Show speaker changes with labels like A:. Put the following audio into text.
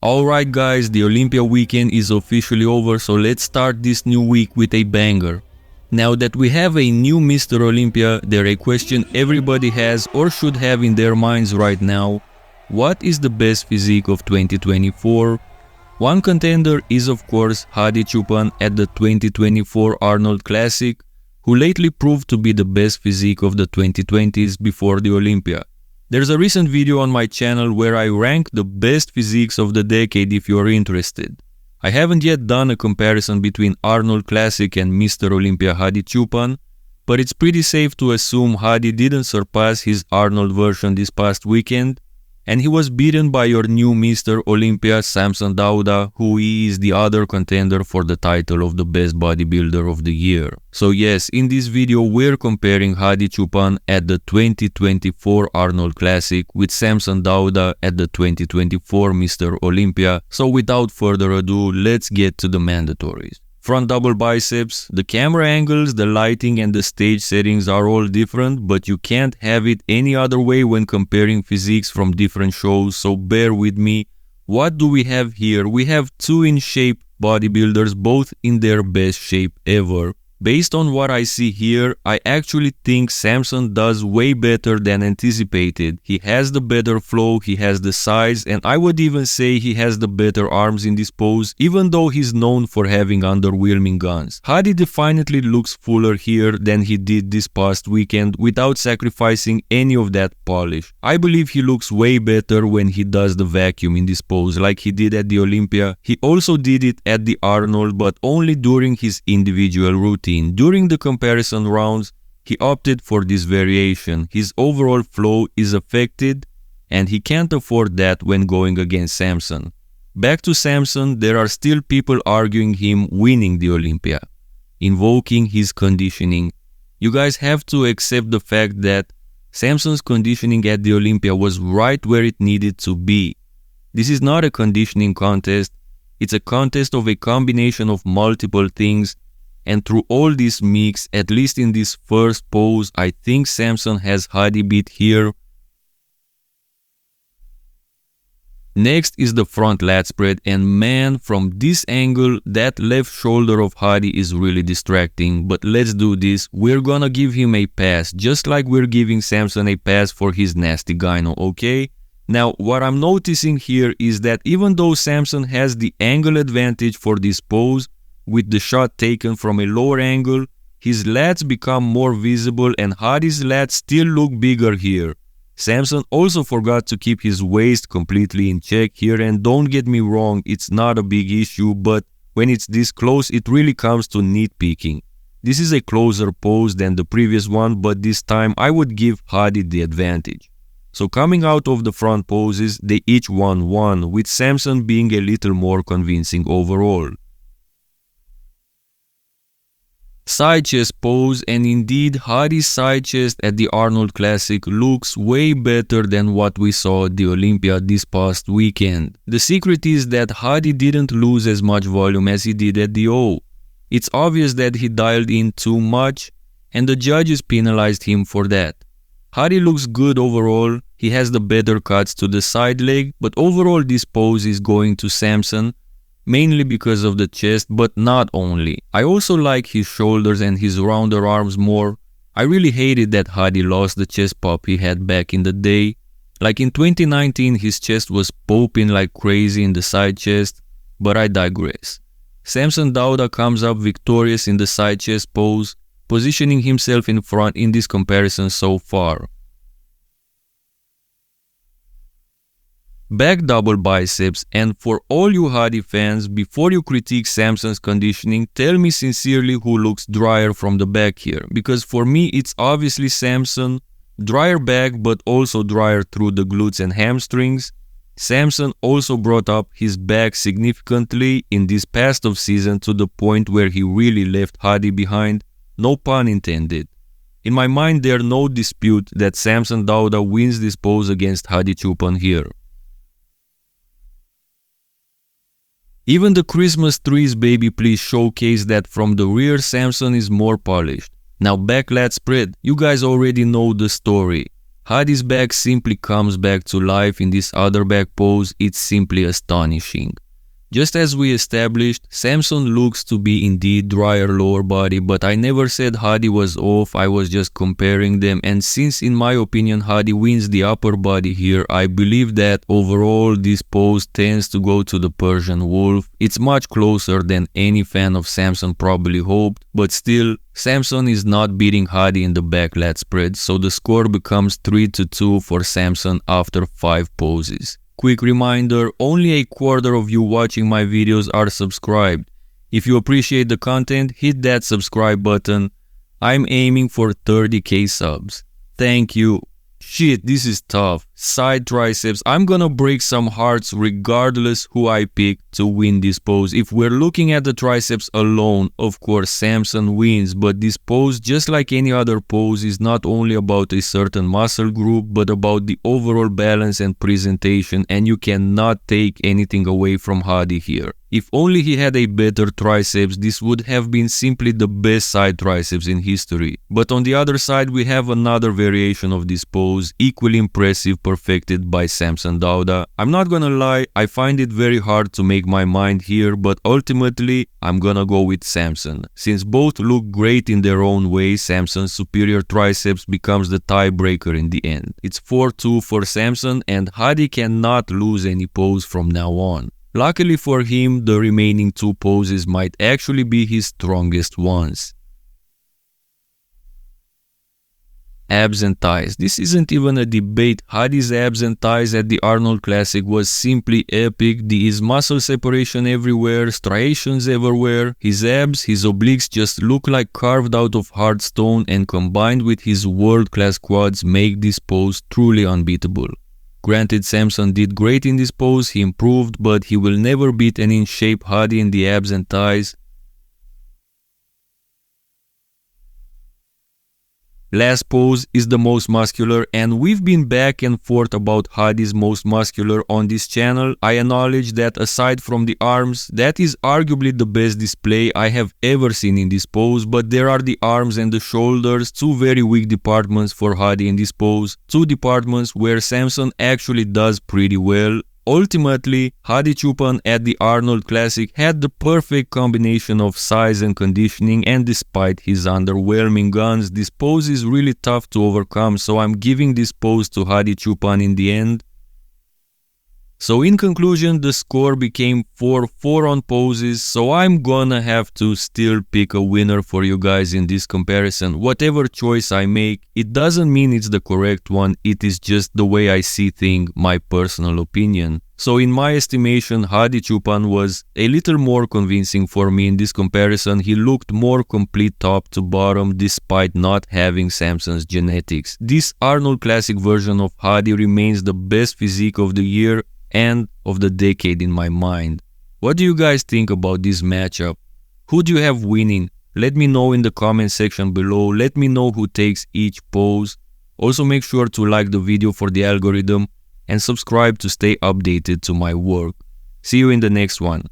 A: Alright guys, the Olympia weekend is officially over, so let's start this new week with a banger. Now that we have a new Mr. Olympia, there a question everybody has or should have in their minds right now. What is the best physique of 2024? One contender is of course Hadi Choopan at the 2024 Arnold Classic, who lately proved to be the best physique of the 2020s before the Olympia. There's a recent video on my channel where I rank the best physiques of the decade if you are interested. I haven't yet done a comparison between Arnold Classic and Mr. Olympia Hadi Choopan, but it's pretty safe to assume Hadi didn't surpass his Arnold version this past weekend, and he was beaten by your new Mr. Olympia Samson Dauda, who is the other contender for the title of the best bodybuilder of the year. So yes, in this video we're comparing Hadi Choopan at the 2024 Arnold Classic with Samson Dauda at the 2024 Mr. Olympia. So without further ado, let's get to the mandatories. Front double biceps, the camera angles, the lighting and the stage settings are all different, but you can't have it any other way when comparing physiques from different shows, so bear with me. What do we have here? We have two in shape bodybuilders, both in their best shape ever. Based on what I see here, I actually think Samson does way better than anticipated. He has the better flow, he has the size, and I would even say he has the better arms in this pose, even though he's known for having underwhelming guns. Hadi definitely looks fuller here than he did this past weekend without sacrificing any of that polish. I believe he looks way better when he does the vacuum in this pose like he did at the Olympia. He also did it at the Arnold, but only during his individual routine. During the comparison rounds, he opted for this variation. His overall flow is affected and he can't afford that when going against Samson. Back to Samson, there are still people arguing him winning the Olympia, invoking his conditioning. You guys have to accept the fact that Samson's conditioning at the Olympia was right where it needed to be. This is not a conditioning contest, it's a contest of a combination of multiple things. And through all this mix, at least in this first pose, I think Samson has Hadi beat here. Next is the front lat spread, and man, from this angle, that left shoulder of Hadi is really distracting. But let's do this, we're gonna give him a pass, just like we're giving Samson a pass for his nasty gyno, okay? Now, what I'm noticing here is that even though Samson has the angle advantage for this pose, with the shot taken from a lower angle, his lats become more visible and Hadi's lats still look bigger here. Samson also forgot to keep his waist completely in check here, and don't get me wrong, it's not a big issue, but when it's this close it really comes to nitpicking. This is a closer pose than the previous one, but this time I would give Hadi the advantage. So coming out of the front poses, they each won one, with Samson being a little more convincing overall. Side chest pose, and indeed Hadi's side chest at the Arnold Classic looks way better than what we saw at the Olympia this past weekend. The secret is that Hadi didn't lose as much volume as he did at the O. It's obvious that he dialed in too much and the judges penalized him for that. Hadi looks good overall, he has the better cuts to the side leg, but overall this pose is going to Samson, mainly because of the chest, but not only. I also like his shoulders and his rounder arms more. I really hated that Hadi lost the chest pop he had back in the day. Like in 2019, his chest was popping like crazy in the side chest, but I digress. Samson Dauda comes up victorious in the side chest pose, positioning himself in front in this comparison so far. Back double biceps, and for all you Hadi fans, before you critique Samson's conditioning, tell me sincerely who looks drier from the back here, because for me it's obviously Samson, drier back but also drier through the glutes and hamstrings. Samson also brought up his back significantly in this past off season to the point where he really left Hadi behind, no pun intended. In my mind there's no dispute that Samson Dauda wins this pose against Hadi Choopan here. Even the Christmas trees baby please showcase that from the rear Samson is more polished. Now back lat spread, you guys already know the story. Hadi's back simply comes back to life in this other back pose. It's simply astonishing. Just as we established, Samson looks to be indeed drier lower body, but I never said Hadi was off, I was just comparing them, and since in my opinion Hadi wins the upper body here, I believe that overall this pose tends to go to the Persian wolf. It's much closer than any fan of Samson probably hoped, but still, Samson is not beating Hadi in the back lat spread, so the score becomes 3-2 for Samson after 5 poses. Quick reminder, only a quarter of you watching my videos are subscribed. If you appreciate the content, hit that subscribe button. I'm aiming for 30k subs. Thank you. Shit, this is tough. Side triceps. I'm gonna break some hearts regardless who I pick to win this pose. If we're looking at the triceps alone, of course Samson wins, but this pose, just like any other pose, is not only about a certain muscle group, but about the overall balance and presentation, and you cannot take anything away from Hadi here. If only he had a better triceps, this would have been simply the best side triceps in history. But on the other side, we have another variation of this pose, equally impressive, perfected by Samson Dauda. I'm not gonna lie, I find it very hard to make my mind here, but ultimately, I'm gonna go with Samson. Since both look great in their own way, Samson's superior triceps becomes the tiebreaker in the end. It's 4-2 for Samson, and Hadi cannot lose any pose from now on. Luckily for him, the remaining 2 poses might actually be his strongest ones. Abs and thighs. This isn't even a debate. Hadi's abs and thighs at the Arnold Classic was simply epic. His muscle separation everywhere, striations everywhere. His abs, his obliques just look like carved out of hard stone, and combined with his world-class quads make this pose truly unbeatable. Granted, Samson did great in this pose, he improved, but he will never beat an in-shape Hadi in the abs and thighs. Last pose is the most muscular, and we've been back and forth about Hadi's most muscular on this channel. I acknowledge that aside from the arms, that is arguably the best display I have ever seen in this pose, but there are the arms and the shoulders, 2 very weak departments for Hadi in this pose, 2 departments where Samson actually does pretty well. Ultimately, Hadi Choopan at the Arnold Classic had the perfect combination of size and conditioning, and despite his underwhelming guns, this pose is really tough to overcome, so I'm giving this pose to Hadi Choopan in the end. So in conclusion, the score became 4-4 on poses, so I'm gonna have to still pick a winner for you guys in this comparison. Whatever choice I make, it doesn't mean it's the correct one, it is just the way I see things, my personal opinion. So in my estimation, Hadi Choopan was a little more convincing for me in this comparison. He looked more complete top to bottom despite not having Samson's genetics. This Arnold Classic version of Hadi remains the best physique of the year and of the decade in my mind. What do you guys think about this matchup? Who do you have winning? Let me know in the comment section below. Let me know who takes each pose. Also make sure to like the video for the algorithm and subscribe to stay updated to my work. See you in the next one.